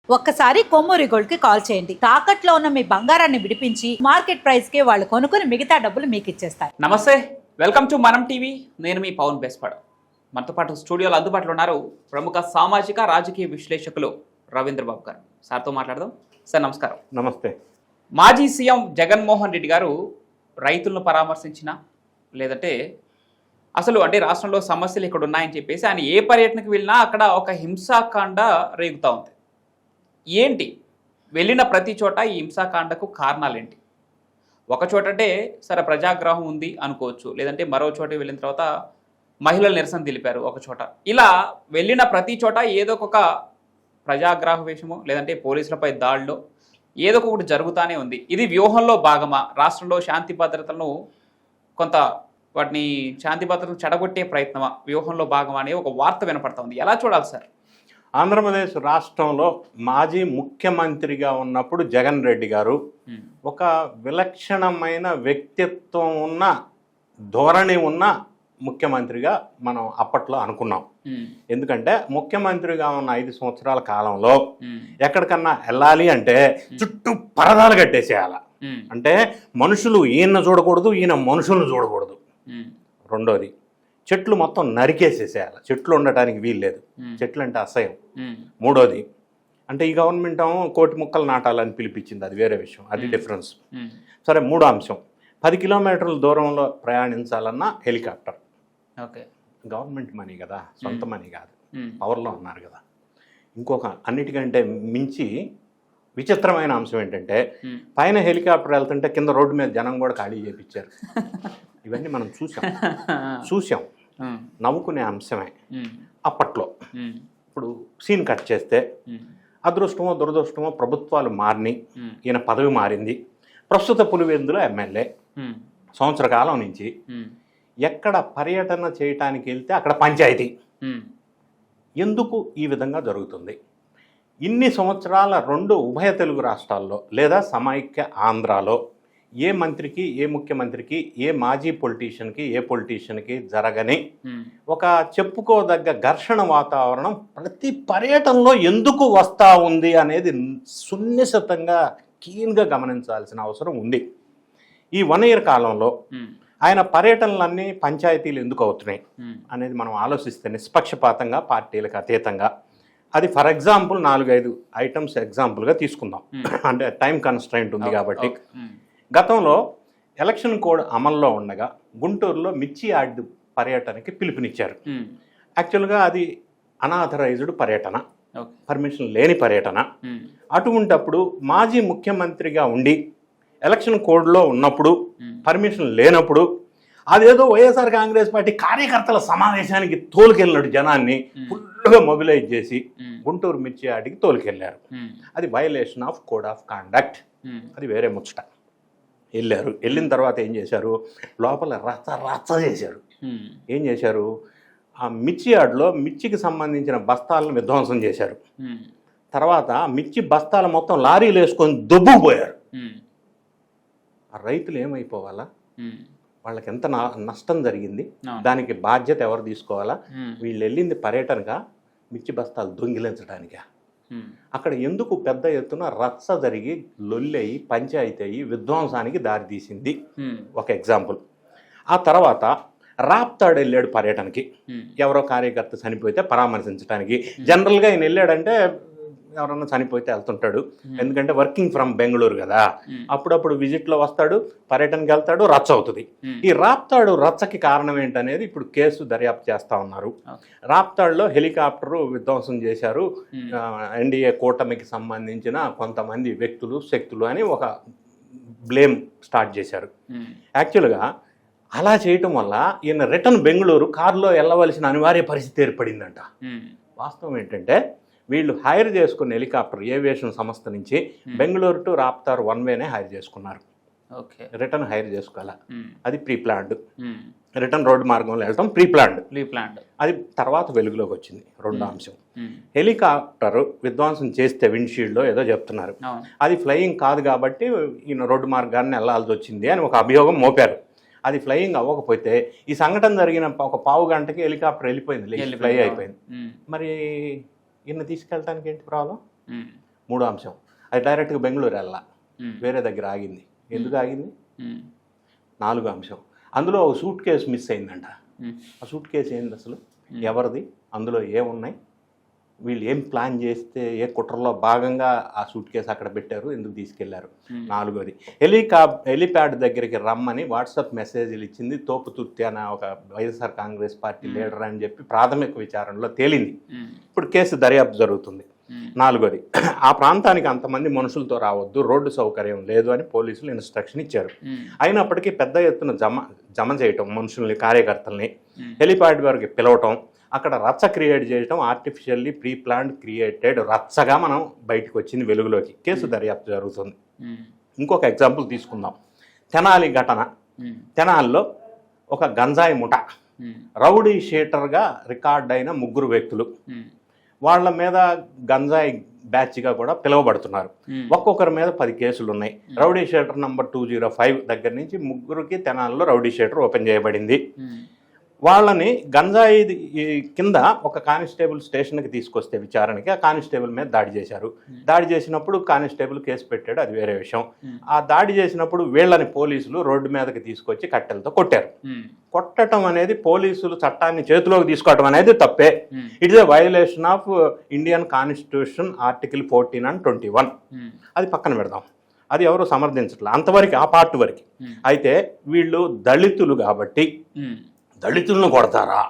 ఒక్కసారి కొమ్మూరి గోల్డ్ కి కాల్ చేయండి. తాకట్లో ఉన్న మీ బంగారాన్ని విడిపించి మార్కెట్ ప్రైస్ కి వాళ్ళు కొనుక్కుని మిగతా డబ్బులు మీకు ఇచ్చేస్తారు. నమస్తే, వెల్కమ్ టు మనం టీవీ. నేను మీ పవన్ బేస్పడ. మనతో పాటు స్టూడియోలో అందుబాటులో ఉన్నారు ప్రముఖ సామాజిక రాజకీయ విశ్లేషకులు రవీంద్ర బాబు గారు. సార్తో మాట్లాడదాం. సార్ నమస్కారం. నమస్తే. మాజీ సీఎం జగన్మోహన్ రెడ్డి గారు రైతులను పరామర్శించిన లేదంటే అసలు అంటే రాష్ట్రంలో సమస్యలు ఇక్కడ ఉన్నాయని చెప్పేసి ఆయన ఏ పర్యటనకు వెళ్ళినా అక్కడ ఒక హింసాకాండ రేగుతూ ఉంది. ఏంటి వెళ్ళిన ప్రతి చోట ఈ హింసాకాండకు కారణాలేంటి? ఒక చోట అంటే సరే ప్రజాగ్రహం ఉంది అనుకోవచ్చు, లేదంటే మరో చోట వెళ్ళిన తర్వాత మహిళలు నిరసన తెలిపారు ఒక చోట. ఇలా వెళ్ళిన ప్రతి చోట ఏదో ఒక ప్రజాగ్రహ వేషమో లేదంటే పోలీసులపై దాడిలో ఏదో ఒకటి జరుగుతూనే ఉంది. ఇది వ్యూహంలో భాగమా? రాష్ట్రంలో శాంతి భద్రతలను కొంత వాటిని శాంతి భద్రతను చెడగొట్టే ప్రయత్నమా? వ్యూహంలో భాగమా అనే ఒక వార్త వినపడతా ఉంది. ఎలా చూడాలి సార్? ఆంధ్రప్రదేశ్ రాష్ట్రంలో మాజీ ముఖ్యమంత్రిగా ఉన్నప్పుడు జగన్ రెడ్డి గారు ఒక విలక్షణమైన వ్యక్తిత్వం ఉన్న ధోరణి ఉన్న ముఖ్యమంత్రిగా మనం అప్పట్లో అనుకున్నాం. ఎందుకంటే ముఖ్యమంత్రిగా ఉన్న 5 సంవత్సరాల కాలంలో ఎక్కడికన్నా వెళ్ళాలి అంటే చుట్టూ పరదాలు కట్టేసేయాల. అంటే మనుషులు ఈయన చూడకూడదు, ఈయన మనుషులను చూడకూడదు. రెండోది, చెట్లు మొత్తం నరికేసేసేయాలి, చెట్లు ఉండటానికి వీల్లేదు, చెట్లు అంటే అసహ్యం. మూడోది, అంటే ఈ గవర్నమెంట్ కోటి మొక్కలు నాటాలని పిలిపించింది, అది వేరే విషయం, అది డిఫరెన్స్. సరే, మూడో అంశం, 10 కిలోమీటర్ల దూరంలో ప్రయాణించాలన్నా హెలికాప్టర్. ఓకే, గవర్నమెంట్ మనీ కదా, సొంత మనీ కాదు, పవర్లో ఉన్నారు కదా. ఇంకొక అన్నిటికంటే మించి విచిత్రమైన అంశం ఏంటంటే పైన హెలికాప్టర్ వెళ్తుంటే కింద రోడ్డు మీద జనం కూడా ఖాళీ చేయించారు. ఇవన్నీ మనం చూసాం, నవ్వుకునే అంశమే అప్పట్లో. ఇప్పుడు సీన్ కట్ చేస్తే అదృష్టమో దురదృష్టమో ప్రభుత్వాలు మారినాయి, ఈయన పదవి మారింది. ప్రస్తుత పులివెందుల ఎమ్మెల్యే సంవత్సర కాలం నుంచి ఎక్కడ పర్యటన చేయటానికి వెళ్తే అక్కడ పంచాయతీ. ఎందుకు ఈ విధంగా జరుగుతుంది? ఇన్ని సంవత్సరాల 2 ఉభయ తెలుగు రాష్ట్రాల్లో లేదా సమైక్య ఆంధ్రాలో ఏ మంత్రికి, ఏ ముఖ్యమంత్రికి, ఏ మాజీ పొలిటీషియన్కి, ఏ పొలిటీషియన్కి జరగని ఒక చెప్పుకోదగ్గ ఘర్షణ వాతావరణం ప్రతి పర్యటనలో ఎందుకు వస్తూ ఉంది అనేది సునిశ్చితంగా కీన్గా గమనించాల్సిన అవసరం ఉంది. ఈ 1 ఇయర్ కాలంలో ఆయన పర్యటనలన్నీ పంచాయతీలు ఎందుకు అవుతున్నాయి అనేది మనం ఆలోచిస్తే నిష్పక్షపాతంగా, పార్టీలకు అతీతంగా, అది ఫర్ ఎగ్జాంపుల్ 4-5 ఐటమ్స్ ఎగ్జాంపుల్గా తీసుకుందాం. అంటే టైం కన్స్ట్రైంట్ ఉంది కాబట్టి. గతంలో ఎలక్షన్ కోడ్ అమల్లో ఉండగా గుంటూరులో మిర్చి యార్డ్ పర్యటనకి పిలుపునిచ్చారు. యాక్చువల్గా అది అనాథరైజ్డ్ పర్యటన, పర్మిషన్ లేని పర్యటన. అటువంటప్పుడు మాజీ ముఖ్యమంత్రిగా ఉండి ఎలక్షన్ కోడ్లో ఉన్నప్పుడు పర్మిషన్ లేనప్పుడు అదేదో వైఎస్ఆర్ కాంగ్రెస్ పార్టీ కార్యకర్తల సమావేశానికి తోలుకెళ్ళినట్టు జనాన్ని ఫుల్గా మొబిలైజ్ చేసి గుంటూరు మిర్చి యార్డ్కి తోలుకెళ్ళారు. అది violation of code of conduct, అది వేరే ముచ్చట. వెళ్ళిన తర్వాత ఏం చేశారు? లోపల రచ్చ చేశారు. ఏం చేశారు? ఆ మిర్చి యార్డ్లో మిర్చికి సంబంధించిన బస్తాలను విధ్వంసం చేశారు. తర్వాత మిర్చి బస్తాలు మొత్తం లారీలు వేసుకొని దొబ్బుకుపోయారు. ఆ రైతులు ఏమైపోవాలా? వాళ్ళకి ఎంత నష్టం జరిగింది, దానికి బాధ్యత ఎవరు తీసుకోవాలా? వీళ్ళు వెళ్ళింది పర్యటనగా మిర్చి బస్తాలు దొంగిలించడానికా? అక్కడ ఎందుకు పెద్ద ఎత్తున రచ్చ జరిగి లొల్లయి పంచాయతీ అయ్యి విధ్వంసానికి దారితీసింది ఒక ఎగ్జాంపుల్. ఆ తర్వాత రాప్తాడు వెళ్ళాడు పర్యటనకి, ఎవరో కార్యకర్త చనిపోతే పరామర్శించడానికి. జనరల్గా ఆయన వెళ్ళాడంటే ఎవరన్నా చనిపోతే వెళ్తుంటాడు, ఎందుకంటే వర్కింగ్ ఫ్రమ్ బెంగళూరు కదా, అప్పుడప్పుడు విజిట్లో వస్తాడు, పర్యటనకి వెళ్తాడు, రచ్చ అవుతుంది. ఈ రాప్తాడు రచ్చకి కారణం ఏంటనేది ఇప్పుడు కేసు దర్యాప్తు చేస్తూ ఉన్నారు. రాప్తాడులో హెలికాప్టరు విధ్వంసం చేశారు ఎన్డీఏ కూటమికి సంబంధించిన కొంతమంది వ్యక్తులు, శక్తులు అని ఒక బ్లేమ్ స్టార్ట్ చేశారు. యాక్చువల్గా అలా చేయటం వల్ల ఈయన రిటర్న్ బెంగళూరు కారులో వెళ్ళవలసిన అనివార్య పరిస్థితి ఏర్పడిందంట. వాస్తవం ఏంటంటే వీళ్ళు హైర్ చేసుకున్న హెలికాప్టర్ ఏవియేషన్ సంస్థ నుంచి బెంగళూరు టు రాప్తార్ 1 వేనే హైర్ చేసుకున్నారు. రిటర్న్ హైర్ చేసుకోవాలా, అది ప్రీ ప్లాన్డ్. రిటర్న్ రోడ్డు మార్గంలో వెళ్ళటం ప్రీ ప్లాన్డ్. అది తర్వాత వెలుగులోకి వచ్చింది. రెండో అంశం, హెలికాప్టర్ విధ్వంసం చేస్తే విండ్షీల్డ్లో ఏదో చెప్తున్నారు, అది ఫ్లయింగ్ కాదు కాబట్టి ఈయన రోడ్డు మార్గాన్ని వెళ్ళాల్సి వచ్చింది అని ఒక అభియోగం మోపారు. అది ఫ్లయింగ్ అవ్వకపోతే ఈ సంఘటన జరిగిన ఒక పావు గంటకి హెలికాప్టర్ వెళ్ళిపోయింది, ఫ్లై అయిపోయింది. మరి ఈయన తీసుకెళ్ళటానికి ఏంటి ప్రాబ్లం? మూడో అంశం, అది డైరెక్ట్గా బెంగళూరు వెళ్ళా, వేరే దగ్గర ఆగింది. ఎందుకు ఆగింది? నాలుగో అంశం, అందులో ఒక సూట్ కేసు మిస్ అయిందంట. ఆ సూట్ కేసు ఏంది అసలు, ఎవరిది, అందులో ఏమున్నాయి, వీళ్ళు ఏం ప్లాన్ చేస్తే ఏ కుట్రలో భాగంగా ఆ సూట్ కేసు అక్కడ పెట్టారు, ఎందుకు తీసుకెళ్లారు. నాలుగోది, హెలిప్యాడ్ దగ్గరికి రమ్మని వాట్సాప్ మెసేజ్లు ఇచ్చింది తోపుతుర్తి అనే ఒక వైఎస్ఆర్ కాంగ్రెస్ పార్టీ లీడర్ అని చెప్పి ప్రాథమిక విచారణలో తేలింది. ఇప్పుడు కేసు దర్యాప్తు జరుగుతుంది. నాలుగోది, ఆ ప్రాంతానికి అంతమంది మనుషులతో రావద్దు, రోడ్డు సౌకర్యం లేదు అని పోలీసులు ఇన్స్ట్రక్షన్ ఇచ్చారు. అయినప్పటికీ పెద్ద ఎత్తున జమ చేయటం మనుషుల్ని, కార్యకర్తల్ని హెలిప్యాడ్ వరకు పిలవటం, అక్కడ రచ్చ క్రియేట్ చేయటం, ఆర్టిఫిషియల్లీ ప్రీ ప్లాన్డ్ క్రియేటెడ్ రచ్చగా మనం బయటకు వచ్చింది వెలుగులోకి. కేసు దర్యాప్తు జరుగుతుంది. ఇంకొక ఎగ్జాంపుల్ తీసుకుందాం, తెనాలి ఘటన. తెనాలిలో ఒక గంజాయి ముఠ, రౌడీ షీటర్గా రికార్డ్ అయిన 3 వ్యక్తులు, వాళ్ళ మీద గంజాయి బ్యాచ్గా కూడా పిలువబడుతున్నారు. ఒక్కొక్కరి మీద 10 కేసులు ఉన్నాయి. రౌడీ షీటర్ నంబర్ 205 దగ్గర నుంచి 3కి తెనాలిలో రౌడీ షీటర్ ఓపెన్ చేయబడింది. వాళ్ళని గంజాయి కింద ఒక కానిస్టేబుల్ స్టేషన్కి తీసుకొస్తే విచారణకి, ఆ కానిస్టేబుల్ మీద దాడి చేశారు. దాడి చేసినప్పుడు కానిస్టేబుల్ కేసు పెట్టాడు, అది వేరే విషయం. ఆ దాడి చేసినప్పుడు వీళ్ళని పోలీసులు రోడ్డు మీదకి తీసుకొచ్చి కట్టెలతో కొట్టారు. కొట్టడం అనేది, పోలీసులు చట్టాన్ని చేతిలోకి తీసుకోవటం అనేది తప్పే. It is a violation of Indian constitution article 14 and 21. అది పక్కన పెడదాం, అది ఎవరు సమర్థించట్లే, అంతవరకు ఆ పార్ట్ వరకు. అయితే వీళ్ళు దళితులు కాబట్టి దళితులను కొడతారా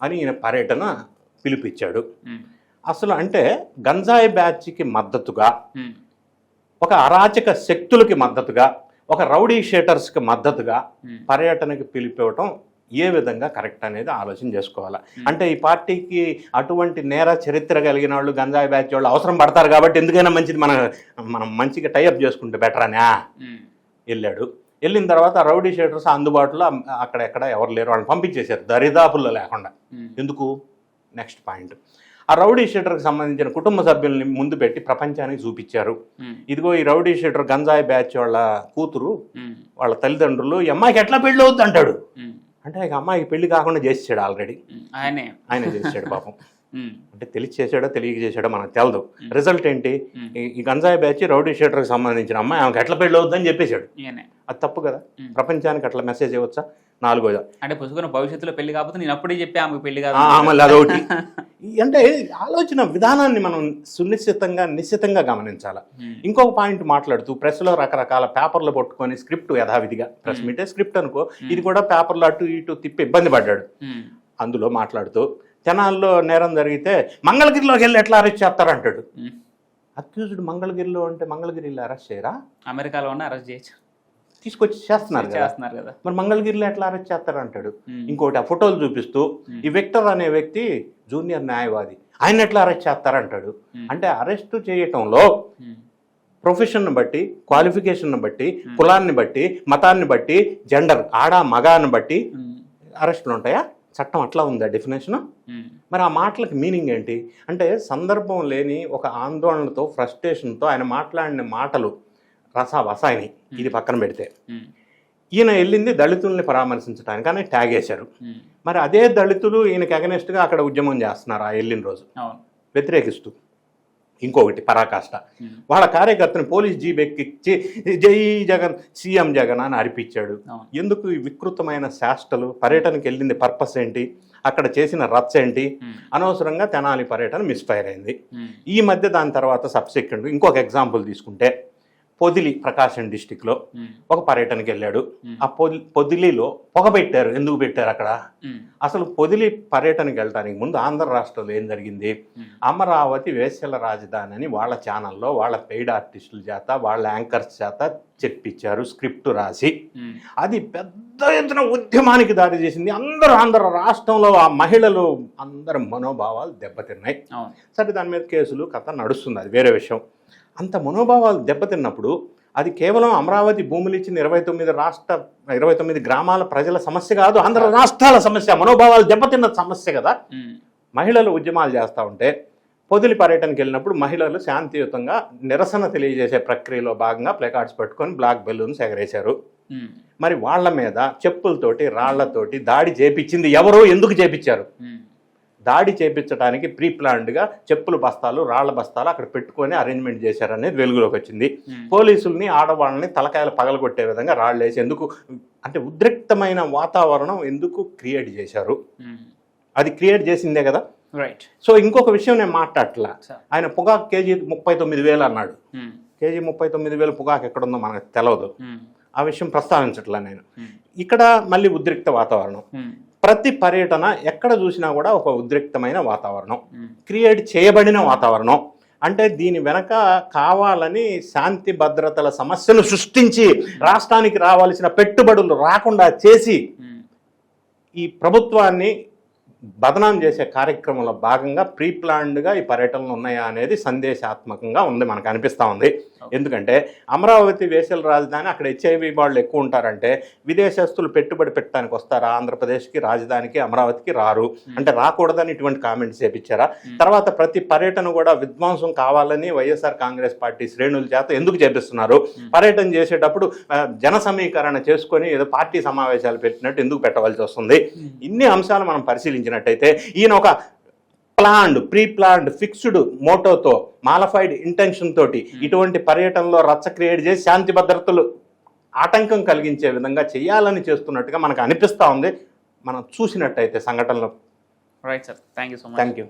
అని ఈయన పర్యటన పిలిపించాడు. అసలు అంటే గంజాయి బ్యాచ్కి మద్దతుగా, ఒక అరాచక శక్తులకి మద్దతుగా, ఒక రౌడీ షీటర్స్కి మద్దతుగా పర్యటనకి పిలిపివ్వటం ఏ విధంగా కరెక్ట్ అనేది ఆలోచన చేసుకోవాలి. అంటే ఈ పార్టీకి అటువంటి నేర చరిత్ర కలిగిన వాళ్ళు, గంజాయి బ్యాచ్ వాళ్ళు అవసరం పడతారు కాబట్టి ఎందుకైనా మంచిది, మనం మంచిగా టైఅప్ చేసుకుంటే బెటర్ అని వెళ్ళాడు. వెళ్ళిన తర్వాత రౌడీ షీటర్స్ అందుబాటులో అక్కడెక్కడ ఎవరు లేరు, వాళ్ళని పంపించేశారు దరిదాపుల్లో లేకుండా. ఎందుకు? నెక్స్ట్ పాయింట్, ఆ రౌడీ షీటర్కి సంబంధించిన కుటుంబ సభ్యుల్ని ముందు పెట్టి ప్రపంచానికి చూపించారు. ఇదిగో ఈ రౌడీ షీటర్ గంజాయి బ్యాచ్ వాళ్ళ కూతురు, వాళ్ళ తల్లిదండ్రులు, ఈ అమ్మాయికి ఎట్లా పెళ్ళి అవుద్ది అంటాడు. అంటే ఇక అమ్మాయికి పెళ్లి కాకుండా చేసేసాడు, ఆల్రెడీ ఆయన చేసాడు పాపం. అంటే తెలిసి చేసాడో తెలియక చేసాడో మనకు తెలదు. రిజల్ట్ ఏంటి, ఈ గంజాయి బ్యాచ్ రౌడీ షీటర్కి సంబంధించిన అమ్మాయి ఆమెకు ఎట్లా పెళ్ళి అవుద్దని చెప్పేశాడు. అది తప్పు కదా, ప్రపంచానికి అట్లా మెసేజ్ ఇవ్వచ్చా? నాలుగోదా, అంటే పుసుకున్న భవిష్యత్తులో పెళ్లి కాకపోతే నేను అప్పుడే చెప్పి ఆమెకు పెళ్లి కాదు, మళ్ళీ అదొకటి. అంటే ఆలోచన విధానాన్ని మనం నిశ్చితంగా గమనించాలి. ఇంకొక పాయింట్ మాట్లాడుతూ, ప్రెస్లో రకరకాల పేపర్లు పట్టుకొని స్క్రిప్ట్ యథావిధిగా, ప్రెస్ మీటే స్క్రిప్ట్ అనుకో, ఇది కూడా పేపర్లు అటు ఇటు తిప్పి ఇబ్బంది పడ్డాడు. అందులో మాట్లాడుతూ తెనాల్లో నేరం జరిగితే మంగళగిరిలోకి వెళ్ళి ఎట్లా అరెస్ట్ చేస్తారంటాడు. అక్యూజ్డ్ మంగళగిరిలో అంటే మంగళగిరిలో అరెస్ట్ చేయరా? అమెరికాలో ఉన్న అరెస్ట్ చేయొచ్చు, తీసుకొచ్చి చేస్తున్నారు కదా, మరి మంగళగిరిలో ఎట్లా అరెస్ట్ చేస్తారంటాడు. ఇంకోటి, ఆ ఫోటోలు చూపిస్తూ ఈ విక్టర్ అనే వ్యక్తి జూనియర్ న్యాయవాది, ఆయన ఎట్లా అరెస్ట్ చేస్తారంటాడు. అంటే అరెస్ట్ చేయటంలో ప్రొఫెషన్ను బట్టి, క్వాలిఫికేషన్ను బట్టి, కులాన్ని బట్టి, మతాన్ని బట్టి, జెండర్ ఆడ మగాన్ని బట్టి అరెస్టులు ఉంటాయా? చట్టం అట్లా ఉందా డెఫినేషన్? మరి ఆ మాటలకు మీనింగ్ ఏంటి అంటే, సందర్భం లేని ఒక ఆందోళనతో, ఫ్రస్ట్రేషన్తో ఆయన మాట్లాడిన మాటలు రసావసాయని. ఇది పక్కన పెడితే, ఈయన వెళ్ళింది దళితుల్ని పరామర్శించడానికి అని ట్యాగ్ వేశారు. మరి అదే దళితులు ఈయనకి అగనెస్ట్గా అక్కడ ఉద్యమం చేస్తున్నారు ఆ వెళ్ళిన రోజు, వ్యతిరేకిస్తూ. ఇంకొకటి పరాకాష్ట, వాళ్ళ కార్యకర్తని పోలీస్ జీప్ ఎక్కించి జై జగన్, సీఎం జగన్ అని అరిపించాడు. ఎందుకు ఈ వికృతమైన శాస్త్రలు? పర్యటనకి వెళ్ళింది పర్పస్ ఏంటి? అక్కడ చేసిన రచ్చ ఏంటి? అనవసరంగా తెనాలి పర్యటన మిస్ఫైర్ అయింది. ఈ మధ్య దాని తర్వాత సబ్సెక్వెంట్ ఇంకొక ఎగ్జాంపుల్ తీసుకుంటే, పొదిలి ప్రకాశం డిస్టిక్లో ఒక పర్యటనకి వెళ్ళాడు. ఆ పొదిలిలో పొగ పెట్టారు. ఎందుకు పెట్టారు అక్కడ? అసలు పొదిలి పర్యటనకి వెళ్ళడానికి ముందు ఆంధ్ర రాష్ట్రంలో ఏం జరిగింది? అమరావతి వేశ్యల రాజధాని అని వాళ్ళ ఛానల్లో వాళ్ళ పెయిడ్ ఆర్టిస్టుల చేత, వాళ్ళ యాంకర్స్ చేత చెప్పించారు స్క్రిప్ట్ రాసి. అది పెద్ద ఎత్తున ఉద్యమానికి దారి చేసింది. ఆంధ్ర రాష్ట్రంలో ఆ మహిళలు అందరి మనోభావాలు దెబ్బతిన్నాయి. సరే, దాని మీద కేసులు కథ నడుస్తుంది, అది వేరే విషయం. అంత మనోభావాలు దెబ్బతిన్నప్పుడు అది కేవలం అమరావతి భూములు ఇచ్చిన 29 గ్రామాల ప్రజల సమస్య కాదు, ఆంధ్ర రాష్ట్రాల సమస్య, మనోభావాలు దెబ్బతిన్న సమస్య కదా. మహిళలు ఉద్యమాలు చేస్తూ ఉంటే, పొదిలి పర్యటనకి వెళ్ళినప్పుడు మహిళలు శాంతియుతంగా నిరసన తెలియజేసే ప్రక్రియలో భాగంగా ప్లేకార్డ్స్ పట్టుకొని బ్లాక్ బెలూన్స్ ఎగరేశారు. మరి వాళ్ళ మీద చెప్పులతోటి, రాళ్లతోటి దాడి చేపించింది ఎవరు? ఎందుకు చేపించారు? దాడి చేపించడానికి ప్రీ ప్లాన్డ్గా చెప్పుల బస్తాలు రాళ్ల బస్తాలు అక్కడ పెట్టుకొని అరేంజ్మెంట్ చేశారనేది వెలుగులోకి వచ్చింది. పోలీసుల్ని ఆడవాళ్ళని తలకాయలు పగలగొట్టే విధంగా రాళ్ళు వేసి ఎందుకు అంటే ఉద్రిక్తమైన వాతావరణం ఎందుకు క్రియేట్ చేశారు? అది క్రియేట్ చేసిందే కదా. రైట్. సో ఇంకొక విషయం నేను మాట్లాడట్లా. ఆయన పొగాకు కేజీ 39,000 అన్నాడు. కేజీ 39,000 పొగాకు ఎక్కడుందో మనకు తెలియదు. ఆ విషయం ప్రస్తావించట్లా నేను. ఇక్కడ మళ్ళీ ఉద్రిక్త వాతావరణం. ప్రతి పర్యటన ఎక్కడ చూసినా కూడా ఒక ఉద్రిక్తమైన వాతావరణం క్రియేట్ చేయబడిన వాతావరణం. అంటే దీని వెనక కావాలని శాంతి భద్రతల సమస్యను సృష్టించి రాష్ట్రానికి రావాల్సిన పెట్టుబడులు రాకుండా చేసి ఈ ప్రభుత్వాన్ని బదనాం చేసే కార్యక్రమంలో భాగంగా ప్రీ ప్లాన్డ్గా ఈ పర్యటనలు ఉన్నాయా అనేది సందేశాత్మకంగా ఉంది, మనకు అనిపిస్తూ ఉంది. ఎందుకంటే అమరావతి వేసల రాజధాని, అక్కడ హెచ్ఐవి వాళ్ళు ఎక్కువ ఉంటారంటే విదేశస్తులు పెట్టుబడి పెట్టడానికి వస్తారా? ఆంధ్రప్రదేశ్కి రాజధానికి అమరావతికి రారు అంటే రాకూడదని ఇటువంటి కామెంట్స్ చేపించారా? తర్వాత ప్రతి పర్యటన కూడా విధ్వంసం కావాలని వైఎస్ఆర్ కాంగ్రెస్ పార్టీ శ్రేణుల చేత ఎందుకు చేపిస్తున్నారు? పర్యటన చేసేటప్పుడు జన సమీకరణ చేసుకొని ఏదో పార్టీ సమావేశాలు పెట్టినట్టు ఎందుకు పెట్టవలసి వస్తుంది? ఇన్ని అంశాలు మనం పరిశీలించినట్టయితే ఈయన ఒక ప్రీ ప్లాన్డ్ ఫిక్స్డ్ మోటోతో మాలఫైడ్ ఇంటెన్షన్ తోటి ఇటువంటి పర్యటనలో రచ్చ క్రియేట్ చేసి శాంతి భద్రతలు ఆటంకం కలిగించే విధంగా చేయాలని చేస్తున్నట్టుగా మనకు అనిపిస్తూ ఉంది మనం చూసినట్టయితే సంఘటనలో. Right sir, thank you so much. Thank you.